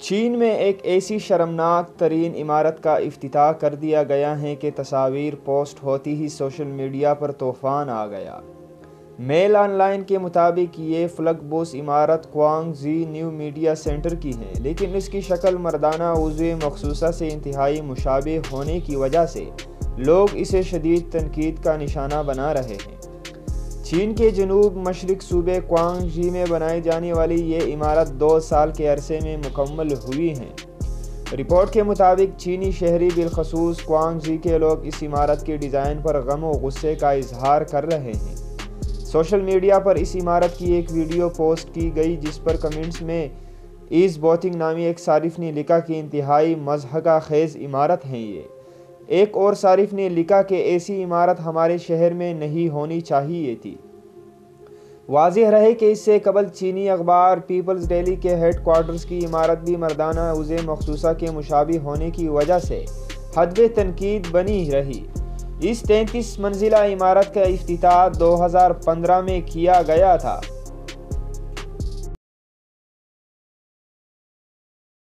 چین میں ایک ایسی شرمناک ترین عمارت کا افتتاح کر دیا گیا ہے کہ تصاویر پوسٹ ہوتی ہی سوشل میڈیا پر طوفان آ گیا۔ میل آن لائن کے مطابق یہ فلک بوس عمارت کوانگ زی نیو میڈیا سینٹر کی ہے، لیکن اس کی شکل مردانہ عضو مخصوصہ سے انتہائی مشابہ ہونے کی وجہ سے لوگ اسے شدید تنقید کا نشانہ بنا رہے ہیں۔ چین کے جنوب مشرق صوبے کوانگ زی میں بنائی جانے والی یہ عمارت 2 سال کے عرصے میں مکمل ہوئی ہے۔ رپورٹ کے مطابق چینی شہری بالخصوص کوانگ زی کے لوگ اس عمارت کے ڈیزائن پر غم و غصے کا اظہار کر رہے ہیں۔ سوشل میڈیا پر اس عمارت کی ایک ویڈیو پوسٹ کی گئی جس پر کمنٹس میں ایز بوتنگ نامی ایک صارف نے لکھا کہ انتہائی مضحکہ خیز عمارت ہے یہ۔ ایک اور صارف نے لکھا کہ ایسی عمارت ہمارے شہر میں نہیں ہونی چاہیے تھی۔ واضح رہے کہ اس سے قبل چینی اخبار پیپلز ڈیلی کے ہیڈ کوارٹرز کی عمارت بھی مردانہ عضو مخصوصہ کے مشابہ ہونے کی وجہ سے حدب تنقید بنی رہی۔ اس 33 منزلہ عمارت کا افتتاح 2015 میں کیا گیا تھا۔